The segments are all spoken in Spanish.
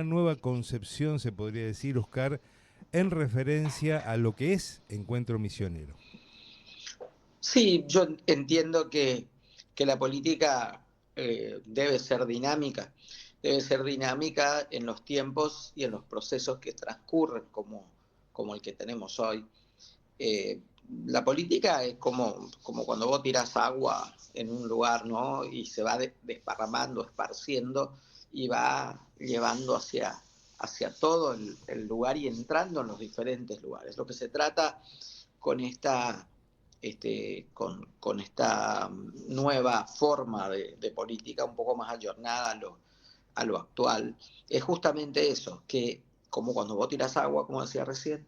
nueva concepción, se podría decir, Oscar, en referencia a lo que es Encuentro Misionero. Sí, yo entiendo que la política debe ser dinámica en los tiempos y en los procesos que transcurren, como el que tenemos hoy. Eh, la política es como cuando vos tirás agua en un lugar, ¿no? Y se va desparramando, esparciendo y va llevando hacia todo el lugar y entrando en los diferentes lugares. Lo que se trata con con esta nueva forma de política, un poco más ayornada a lo actual, es justamente eso, que como cuando vos tirás agua, como decía recién,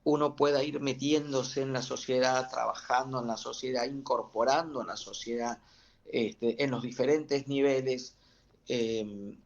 uno pueda ir metiéndose en la sociedad, trabajando en la sociedad, incorporando en la sociedad, en los diferentes niveles,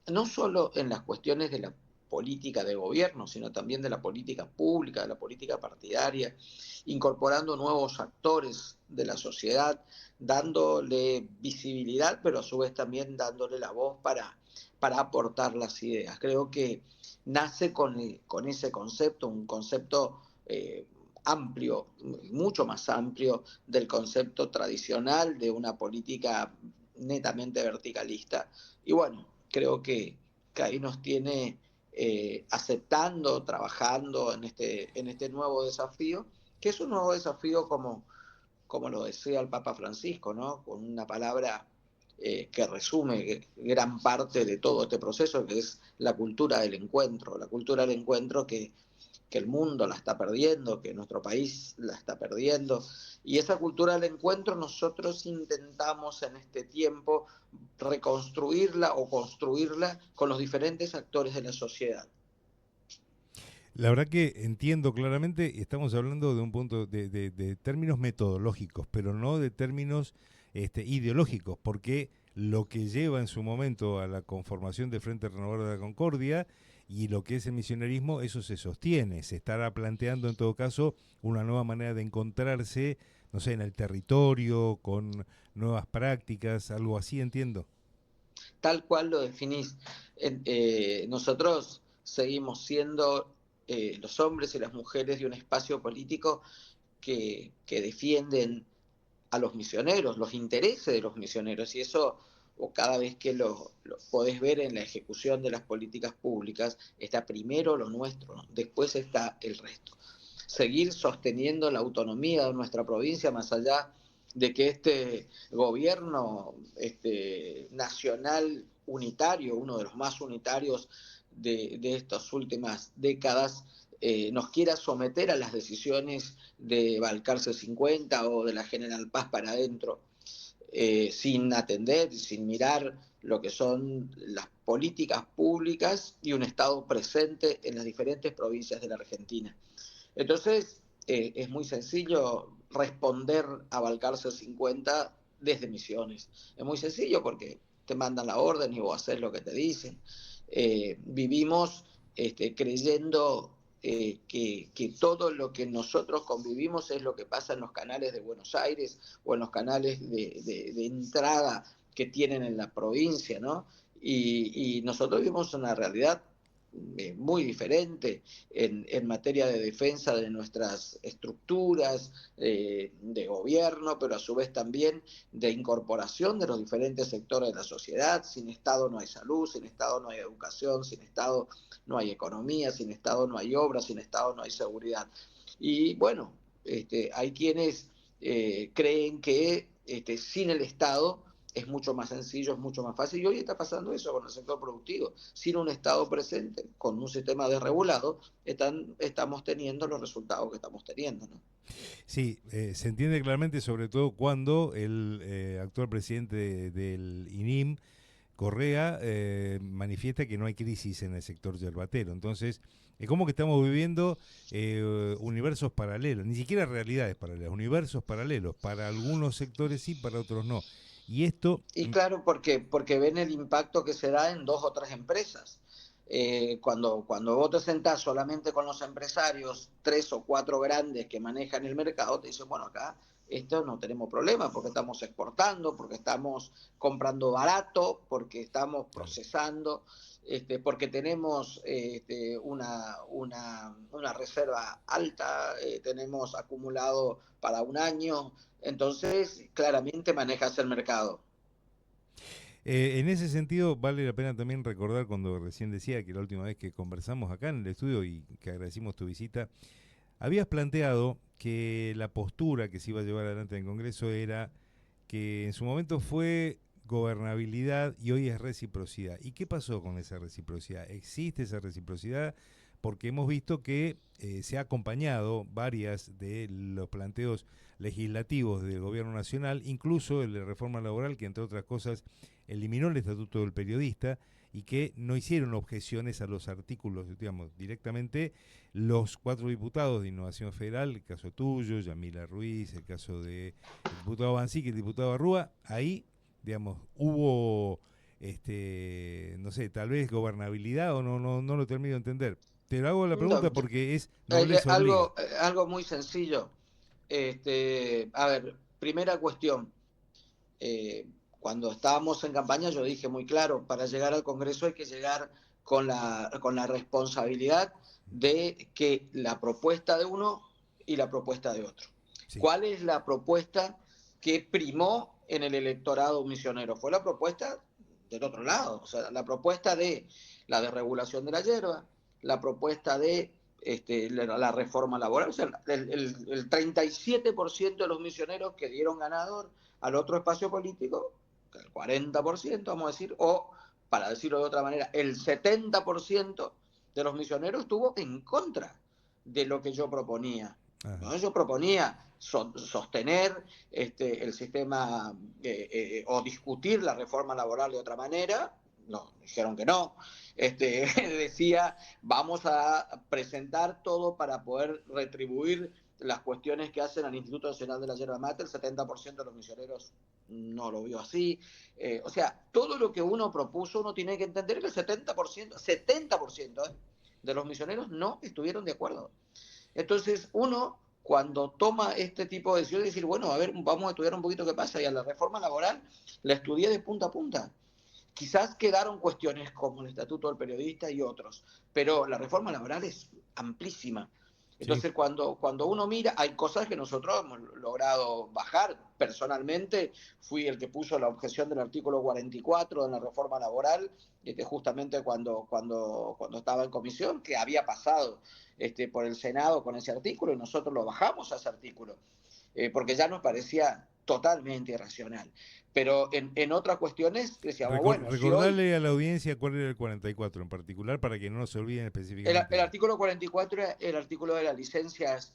no solo en las cuestiones de la política de gobierno, sino también de la política pública, de la política partidaria, incorporando nuevos actores de la sociedad, dándole visibilidad, pero a su vez también dándole la voz para aportar las ideas. Creo que nace con ese concepto, un concepto eh, amplio, mucho más amplio del concepto tradicional de una política netamente verticalista. Y bueno, creo que ahí nos tiene aceptando, trabajando en este nuevo desafío, que es un nuevo desafío como lo decía el Papa Francisco, ¿no? Con una palabra que resume gran parte de todo este proceso, que es la cultura del encuentro que el mundo la está perdiendo, que nuestro país la está perdiendo. Y esa cultura del encuentro nosotros intentamos en este tiempo reconstruirla o construirla con los diferentes actores de la sociedad. La verdad que entiendo claramente, estamos hablando de un punto de términos metodológicos, pero no de términos ideológicos, porque lo que lleva en su momento a la conformación de Frente Renovador de la Concordia y lo que es el misionerismo, eso se sostiene. Se estará planteando en todo caso una nueva manera de encontrarse, no sé, en el territorio, con nuevas prácticas, algo así, entiendo. Tal cual lo definís. Nosotros seguimos siendo los hombres y las mujeres de un espacio político que defienden a los misioneros, los intereses de los misioneros, y eso o cada vez que lo podés ver en la ejecución de las políticas públicas, está primero lo nuestro, después está el resto. Seguir sosteniendo la autonomía de nuestra provincia más allá de que este gobierno nacional unitario, uno de los más unitarios de estas últimas décadas, nos quiera someter a las decisiones de Balcarce 50 o de la General Paz para adentro, sin atender, sin mirar lo que son las políticas públicas y un Estado presente en las diferentes provincias de la Argentina. Entonces, es muy sencillo responder a Balcarce 50 desde Misiones. Es muy sencillo porque te mandan la orden y vos haces lo que te dicen. Vivimos creyendo que todo lo que nosotros convivimos es lo que pasa en los canales de Buenos Aires o en los canales de entrada que tienen en la provincia, ¿no? Y nosotros vivimos una realidad muy diferente en materia de defensa de nuestras estructuras de gobierno, pero a su vez también de incorporación de los diferentes sectores de la sociedad. Sin Estado no hay salud, sin Estado no hay educación, sin Estado no hay economía, sin Estado no hay obra, sin Estado no hay seguridad. Y bueno, hay quienes creen que sin el Estado es mucho más sencillo, es mucho más fácil. Y hoy está pasando eso con el sector productivo. Sin un Estado presente, con un sistema desregulado, estamos teniendo los resultados que estamos teniendo, ¿no? Sí, se entiende claramente, sobre todo cuando el actual presidente del INIM, Correa, manifiesta que no hay crisis en el sector yerbatero. Entonces, es como que estamos viviendo universos paralelos, ni siquiera realidades paralelas, universos paralelos. Para algunos sectores sí, para otros no. Y esto, Y claro, porque ven el impacto que se da en dos o tres empresas. Cuando vos te sentás solamente con los empresarios, tres o cuatro grandes que manejan el mercado, te dicen, bueno, acá esto no tenemos problema porque estamos exportando, porque estamos comprando barato, porque estamos claro. procesando. porque tenemos una reserva alta, tenemos acumulado para un año, entonces claramente manejas el mercado. En ese sentido, vale la pena también recordar cuando recién decía que la última vez que conversamos acá en el estudio y que agradecimos tu visita, habías planteado que la postura que se iba a llevar adelante en el Congreso era que en su momento fue gobernabilidad y hoy es reciprocidad. ¿Y qué pasó con esa reciprocidad? ¿Existe esa reciprocidad? Porque hemos visto que se ha acompañado varias de los planteos legislativos del gobierno nacional, incluso el de reforma laboral, que entre otras cosas eliminó el estatuto del periodista y que no hicieron objeciones a los artículos, digamos, directamente los 4 diputados de Innovación Federal, el caso tuyo, Yamila Ruiz, el caso de el diputado Bancic y el diputado Arrúa, ahí, digamos, hubo, no sé, tal vez gobernabilidad o no lo termino de entender. Te lo hago la No, pregunta porque es nobleza obliga. algo muy sencillo. A ver, primera cuestión. eh, Cuando estábamos en campaña yo dije muy claro, para llegar al Congreso hay que llegar con la responsabilidad de que la propuesta de uno y la propuesta de otro. Sí. ¿Cuál es la propuesta que primó en el electorado misionero? Fue la propuesta del otro lado, o sea, la propuesta de la desregulación de la hierba, la propuesta de la reforma laboral, o sea, el 37% de los misioneros que dieron ganador al otro espacio político, el 40%, vamos a decir, o para decirlo de otra manera, el 70% de los misioneros estuvo en contra de lo que yo proponía. Ajá. ¿No? Yo proponía sostener el sistema o discutir la reforma laboral de otra manera. No, dijeron que no. Decía, vamos a presentar todo para poder retribuir las cuestiones que hacen al Instituto Nacional de la Yerba Mate. El 70% de los misioneros no lo vio así. O sea, todo lo que uno propuso, uno tiene que entender que el 70% de los misioneros no estuvieron de acuerdo. Entonces, uno, cuando toma este tipo de decisiones, decir, bueno, a ver, vamos a estudiar un poquito qué pasa. Y a la reforma laboral la estudié de punta a punta. Quizás quedaron cuestiones como el Estatuto del Periodista y otros, pero la reforma laboral es amplísima. Sí. Entonces, cuando uno mira, hay cosas que nosotros hemos logrado bajar. Personalmente, fui el que puso la objeción del artículo 44 de la reforma laboral, justamente cuando estaba en comisión, que había pasado por el Senado con ese artículo, y nosotros lo bajamos a ese artículo, porque ya nos parecía totalmente irracional. Pero en otras cuestiones decíamos, bueno, si hoy Recordarle a la audiencia cuál era el 44 en particular para que no se olviden específicamente. el artículo 44 era el artículo de las licencias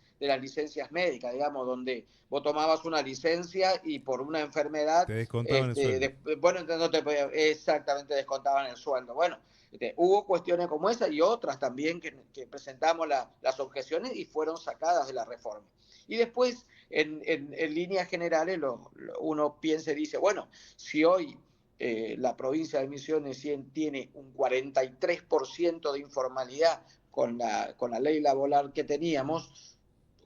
médicas, digamos, donde vos tomabas una licencia y por una enfermedad, Te descontaban el sueldo. bueno, no te podía, exactamente descontaban el sueldo. Bueno, hubo cuestiones como esa y otras también que presentamos las objeciones y fueron sacadas de la reforma. Y después, en líneas generales, uno piensa y dice, bueno, si hoy la provincia de Misiones tiene un 43% de informalidad con la ley laboral que teníamos,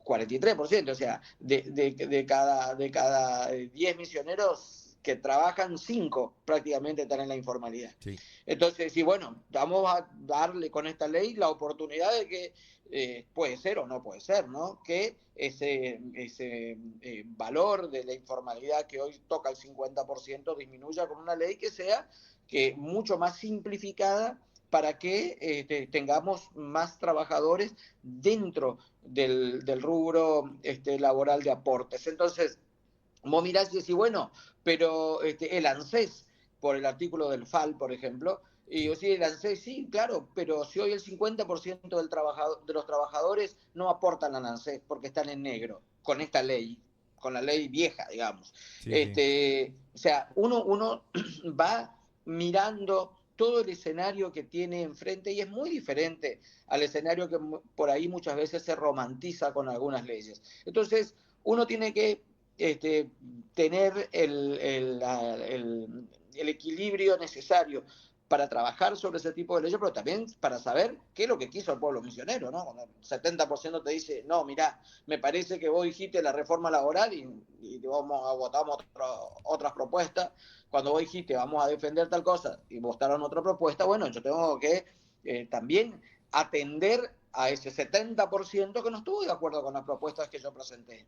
43%, o sea, de cada 10 misioneros que trabajan, 5 prácticamente están en la informalidad. Sí. Entonces, sí, bueno, vamos a darle con esta ley la oportunidad de que puede ser o no puede ser, ¿no? Que ese valor de la informalidad que hoy toca el 50% disminuya con una ley que sea mucho más simplificada para que tengamos más trabajadores dentro del rubro laboral de aportes. Entonces, vos mirás y decís, bueno, pero el ANSES, por el artículo del FAL, por ejemplo, y yo Sí. sí, el ANSES, sí, claro, pero si hoy el 50% de los trabajadores no aportan al ANSES porque están en negro, con esta ley, con la ley vieja, digamos. Sí, sí. O sea, uno va mirando todo el escenario que tiene enfrente y es muy diferente al escenario que por ahí muchas veces se romantiza con algunas leyes. Entonces, uno tiene que tener el equilibrio necesario para trabajar sobre ese tipo de leyes, pero también para saber qué es lo que quiso el pueblo misionero, ¿no? Cuando el 70% te dice, no, mirá, me parece que vos dijiste la reforma laboral y vamos a votar otras propuestas. Cuando vos dijiste, vamos a defender tal cosa y votaron otra propuesta, bueno, yo tengo que también atender a ese 70% que no estuvo de acuerdo con las propuestas que yo presenté.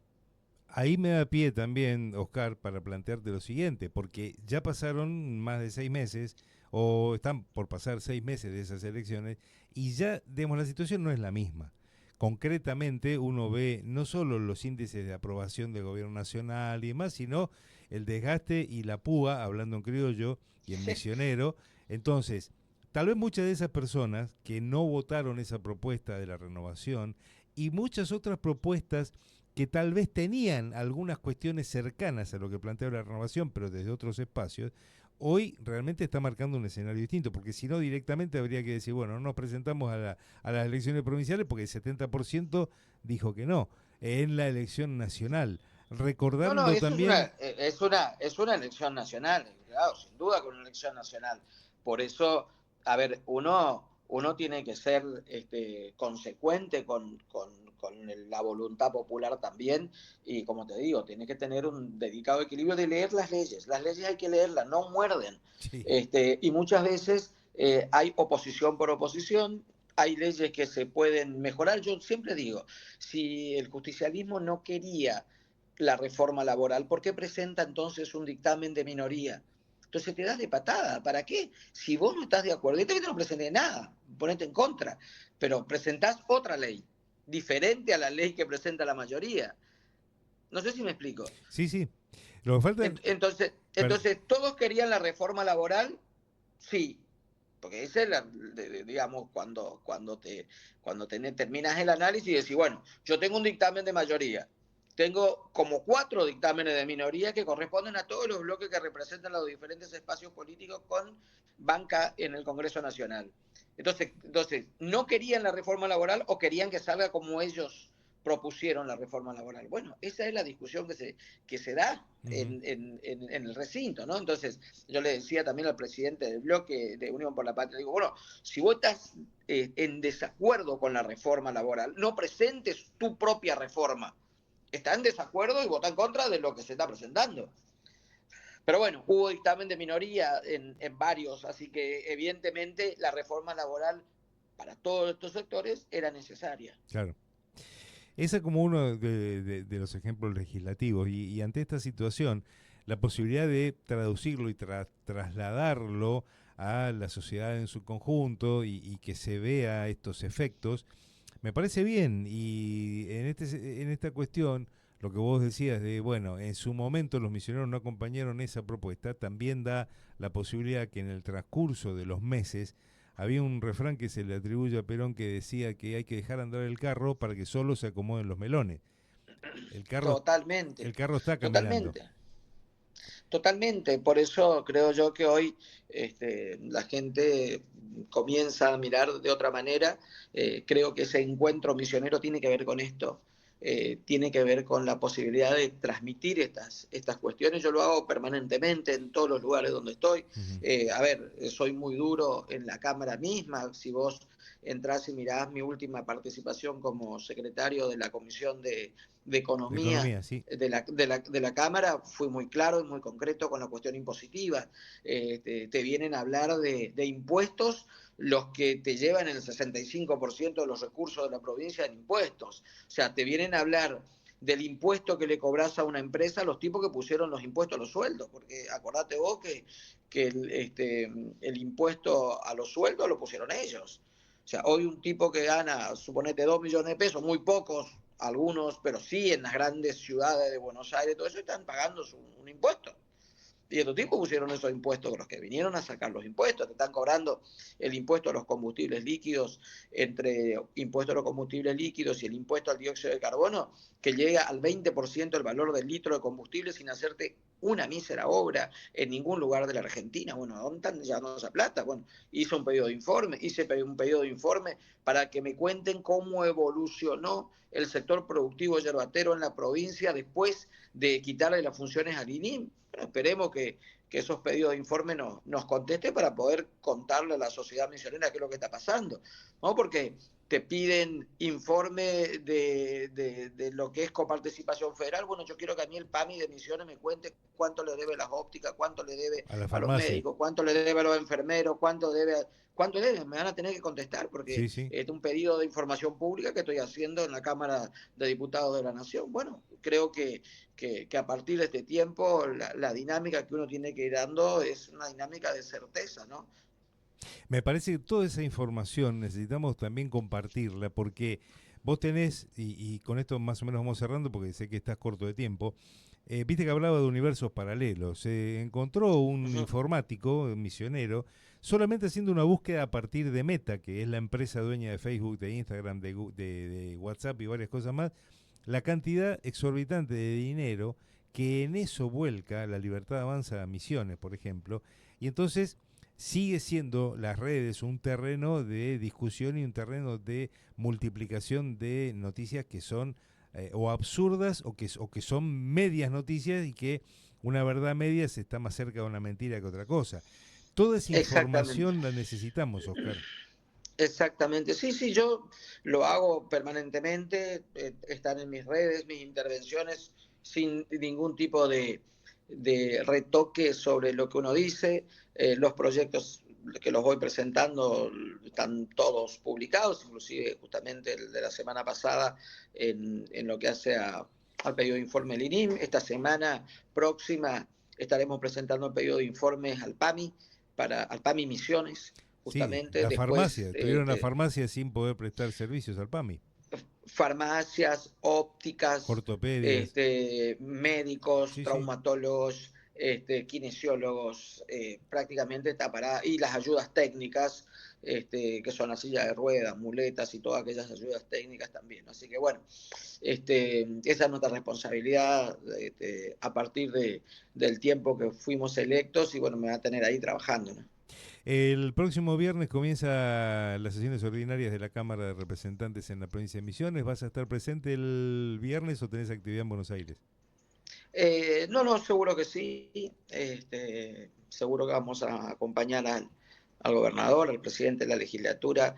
Ahí me da pie también, Oscar, para plantearte lo siguiente, porque ya pasaron más de 6 meses, o están por pasar 6 meses de esas elecciones, y ya, digamos, la situación no es la misma. Concretamente, uno ve no solo los índices de aprobación del gobierno nacional y demás, sino el desgaste y la púa, hablando en criollo y en misionero. Entonces, tal vez muchas de esas personas que no votaron esa propuesta de la renovación y muchas otras propuestas que tal vez tenían algunas cuestiones cercanas a lo que planteaba la renovación, pero desde otros espacios, hoy realmente está marcando un escenario distinto, porque si no directamente habría que decir, bueno, no nos presentamos a las elecciones provinciales porque el 70% dijo que no, en la elección nacional. No, no, Recordando eso también, es una elección nacional, claro, sin duda que una elección nacional. Por eso, a ver, uno tiene que ser consecuente con la voluntad popular también, y como te digo, tiene que tener un dedicado equilibrio de leer las leyes hay que leerlas, no muerden. sí, Y muchas veces hay oposición por oposición, hay leyes que se pueden mejorar. Yo siempre digo, si el justicialismo no quería la reforma laboral, ¿por qué presenta entonces un dictamen de minoría? Entonces te das de patada, ¿para qué? Si vos no estás de acuerdo, y no presenté nada, ponete en contra, pero presentás otra ley, diferente a la ley que presenta la mayoría. No sé si me explico. sí, sí. Lo que falta, Entonces, per- ¿todos querían la reforma laboral? Sí, porque ese es, digamos, terminas el análisis y decís, bueno, yo tengo un dictamen de mayoría, tengo como 4 dictámenes de minoría que corresponden a todos los bloques que representan los diferentes espacios políticos con banca en el Congreso Nacional. Entonces, ¿no querían la reforma laboral o querían que salga como ellos propusieron la reforma laboral? Bueno, esa es la discusión que se da ujú, en el recinto, ¿no? Entonces, yo le decía también al presidente del bloque de Unión por la Patria, digo, bueno, si vos estás en desacuerdo con la reforma laboral, no presentes tu propia reforma. Está en desacuerdo y vota en contra de lo que se está presentando. Pero bueno, hubo dictamen de minoría en varios, así que evidentemente la reforma laboral para todos estos sectores era necesaria. claro. Ese es como uno de los ejemplos legislativos y ante esta situación, la posibilidad de traducirlo y trasladarlo a la sociedad en su conjunto y que se vea estos efectos, me parece bien. Y en esta cuestión, lo que vos decías de, bueno, en su momento los misioneros no acompañaron esa propuesta, también da la posibilidad que en el transcurso de los meses había un refrán que se le atribuye a Perón que decía que hay que dejar andar el carro para que solo se acomoden los melones. El carro, Totalmente, el carro está caminando. totalmente. Totalmente, por eso creo yo que hoy la gente comienza a mirar de otra manera. Creo que ese encuentro misionero tiene que ver con esto, tiene que ver con la posibilidad de transmitir estas cuestiones. Yo lo hago permanentemente en todos los lugares donde estoy. Ujú. A ver, soy muy duro en la Cámara misma. Si vos entrás y mirás mi última participación como secretario de la Comisión de De Economía economía, sí. de la Cámara, fui muy claro y muy concreto con la cuestión impositiva. Te vienen a hablar de impuestos los que te llevan el 65% de los recursos de la provincia en impuestos. O sea, te vienen a hablar del impuesto que le cobras a una empresa los tipos que pusieron los impuestos a los sueldos, porque acordate vos que el impuesto a los sueldos lo pusieron ellos. O sea, hoy un tipo que gana, suponete, 2 millones de pesos, muy pocos, algunos, pero sí en las grandes ciudades de Buenos Aires, todo eso, están pagando un impuesto. Y estos tipos pusieron esos impuestos, los que vinieron a sacar los impuestos, te están cobrando el impuesto a los combustibles líquidos, entre impuesto a los combustibles líquidos y el impuesto al dióxido de carbono, que llega al 20% del valor del litro de combustible sin hacerte una mísera obra en ningún lugar de la Argentina. Bueno, ¿a dónde están llevando esa plata? Bueno, hice un pedido de informe, para que me cuenten cómo evolucionó el sector productivo yerbatero en la provincia después de quitarle las funciones al INIM. Bueno, esperemos que esos pedidos de informe nos conteste para poder contarle a la sociedad misionera qué es lo que está pasando, ¿no? Porque te piden informe de lo que es coparticipación federal. Bueno, yo quiero que a mí el PAMI de Misiones me cuente cuánto le debe a las ópticas, cuánto le debe A la a los farmacia. médicos, cuánto le debe a los enfermeros, cuánto debe, me van a tener que contestar porque Sí, sí. es un pedido de información pública que estoy haciendo en la Cámara de Diputados de la Nación. Bueno, creo que a partir de este tiempo la dinámica que uno tiene que ir dando es una dinámica de certeza, ¿no? Me parece que toda esa información necesitamos también compartirla porque vos tenés, y con esto más o menos vamos cerrando porque sé que estás corto de tiempo, viste que hablaba de universos paralelos. Se encontró un Ujú. informático, un misionero, solamente haciendo una búsqueda a partir de Meta, que es la empresa dueña de Facebook, de Instagram, de WhatsApp y varias cosas más, la cantidad exorbitante de dinero que en eso vuelca la Libertad Avanza a Misiones, por ejemplo, y entonces sigue siendo las redes un terreno de discusión y un terreno de multiplicación de noticias que son o absurdas o que son medias noticias y que una verdad media se está más cerca de una mentira que otra cosa. Toda esa Exactamente. información la necesitamos, Oscar. Exactamente, sí, sí, yo lo hago permanentemente, están en mis redes, mis intervenciones, sin ningún tipo de retoque sobre lo que uno dice. Los proyectos que los voy presentando están todos publicados, inclusive justamente el de la semana pasada en lo que hace al pedido de informe del INIM. Esta semana próxima estaremos presentando el pedido de informes al PAMI, al PAMI Misiones Sí, justamente. la Después, farmacia, tuvieron la farmacia sin poder prestar servicios al PAMI. farmacias, ópticas, Ortopedias. médicos, Sí, sí. traumatólogos, kinesiólogos, prácticamente tapará, y las ayudas técnicas, que son la silla de ruedas, muletas y todas aquellas ayudas técnicas también. Así que bueno, esa es nuestra responsabilidad a partir del tiempo que fuimos electos y bueno, me va a tener ahí trabajando, ¿no? El próximo viernes comienza las sesiones ordinarias de la Cámara de Representantes en la provincia de Misiones. ¿Vas a estar presente el viernes o tenés actividad en Buenos Aires? No, no, seguro que sí. Seguro que vamos a acompañar al gobernador, al presidente de la legislatura,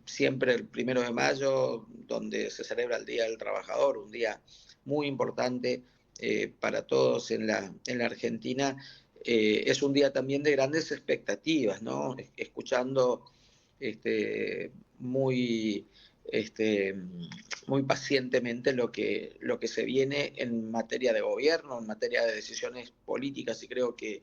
siempre el 1 de mayo, donde se celebra el Día del Trabajador, un día muy importante para todos en la Argentina. Es un día también de grandes expectativas, ¿no? Escuchando muy este, muy pacientemente lo que se viene en materia de gobierno, en materia de decisiones políticas, y creo que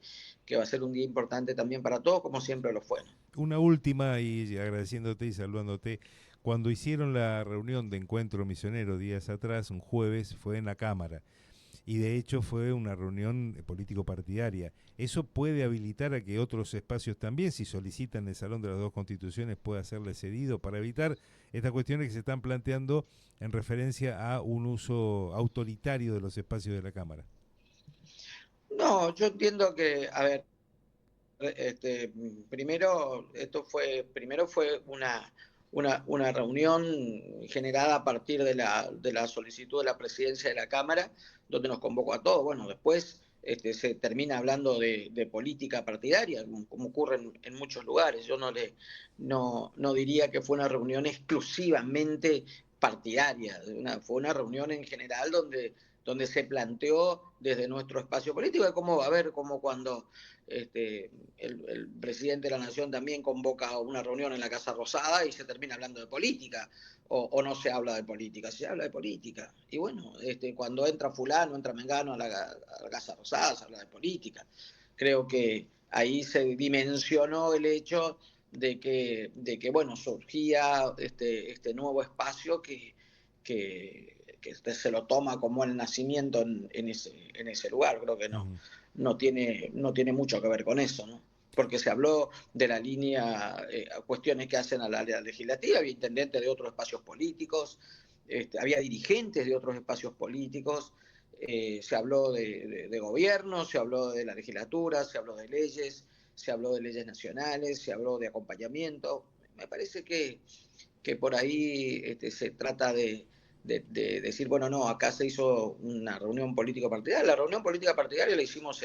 va a ser un día importante también para todos, como siempre lo fue. Una última y agradeciéndote y saludándote. Cuando hicieron la reunión de encuentro misionero días atrás, un jueves, fue en la Cámara. Y de hecho fue una reunión político-partidaria. Eso puede habilitar a que otros espacios también, si solicitan el Salón de las Dos Constituciones, pueda serle cedido para evitar estas cuestiones que se están planteando en referencia a un uso autoritario de los espacios de la Cámara. No, yo entiendo que, a ver, primero fue una reunión generada a partir de la solicitud de la presidencia de la Cámara, donde nos convocó a todos. Bueno, después se termina hablando de política partidaria, como ocurre en muchos lugares. Yo no diría que fue una reunión exclusivamente partidaria, fue una reunión en general donde se planteó desde nuestro espacio político, como, a ver, como cuando el presidente de la Nación también convoca una reunión en la Casa Rosada y se termina hablando de política, o no se habla de política, se habla de política. Y bueno, cuando entra fulano, entra Mengano a la Casa Rosada, se habla de política. Creo que ahí se dimensionó el hecho de que bueno, surgía este nuevo espacio que se lo toma como el nacimiento en ese lugar. Creo que Uh no, -huh. no tiene mucho que ver con eso, ¿no? Porque se habló de la línea, cuestiones que hacen a la área legislativa, había intendentes de otros espacios políticos, había dirigentes de otros espacios políticos, se habló de gobierno, se habló de la legislatura, se habló de leyes, se habló de leyes nacionales, se habló de acompañamiento. Me parece que por ahí se trata de decir, bueno, no, acá se hizo una reunión político partidaria. La reunión política partidaria la hicimos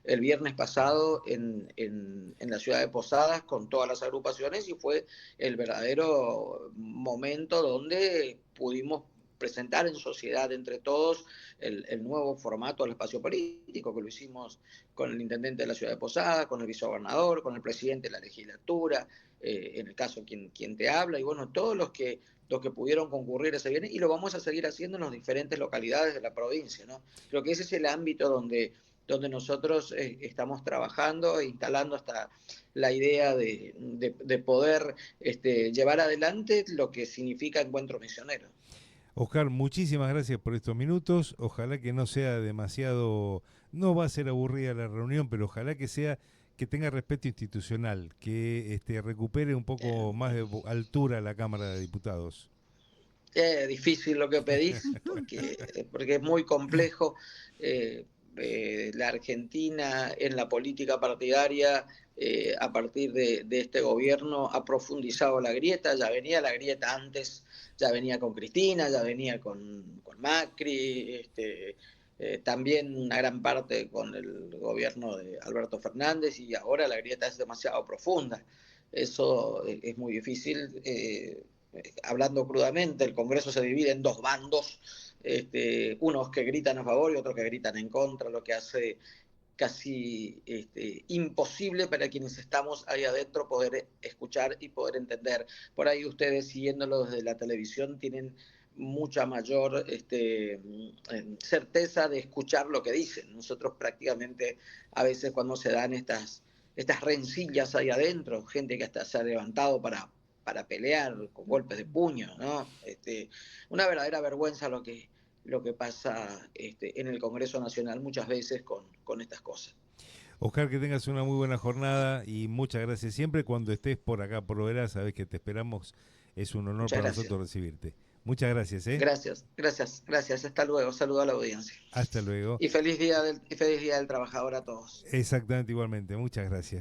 el viernes pasado en la ciudad de Posadas con todas las agrupaciones y fue el verdadero momento donde pudimos presentar en sociedad entre todos el nuevo formato del espacio político, que lo hicimos con el intendente de la ciudad de Posadas, con el vicegobernador, con el presidente de la legislatura, en el caso quien te habla, y bueno, todos los que pudieron concurrir ese viernes, y lo vamos a seguir haciendo en las diferentes localidades de la provincia, ¿no? Creo que ese es el ámbito donde nosotros estamos trabajando e instalando hasta la idea de poder llevar adelante lo que significa Encuentro Misionero. Oscar, muchísimas gracias por estos minutos. Ojalá que no sea demasiado, no va a ser aburrida la reunión, pero ojalá que sea, que tenga respeto institucional, que recupere un poco más de altura la Cámara de Diputados. Es difícil lo que pedís porque es muy complejo. La Argentina en la política partidaria a partir de este gobierno ha profundizado la grieta, ya venía la grieta antes, ya venía con Cristina, ya venía con Macri, también una gran parte con el gobierno de Alberto Fernández, y ahora la grieta es demasiado profunda. Eso es muy difícil. Hablando crudamente, el Congreso se divide en dos bandos, unos que gritan a favor y otros que gritan en contra, lo que hace casi imposible para quienes estamos ahí adentro poder escuchar y poder entender. Por ahí ustedes, siguiéndolo desde la televisión, tienen mucha mayor certeza de escuchar lo que dicen. Nosotros prácticamente a veces cuando se dan estas rencillas ahí adentro, gente que hasta se ha levantado para pelear con golpes de puño, ¿no? Una verdadera vergüenza lo que pasa en el Congreso Nacional muchas veces con estas cosas. Oscar, que tengas una muy buena jornada y muchas gracias siempre. Cuando estés por acá, por Loera, sabes que te esperamos. Es un honor Muchas para gracias. nosotros recibirte. Muchas gracias, ¿eh? Gracias, gracias, gracias. Hasta luego. Saludo a la audiencia. Hasta luego. Y feliz día del trabajador a todos. Exactamente igualmente. Muchas gracias.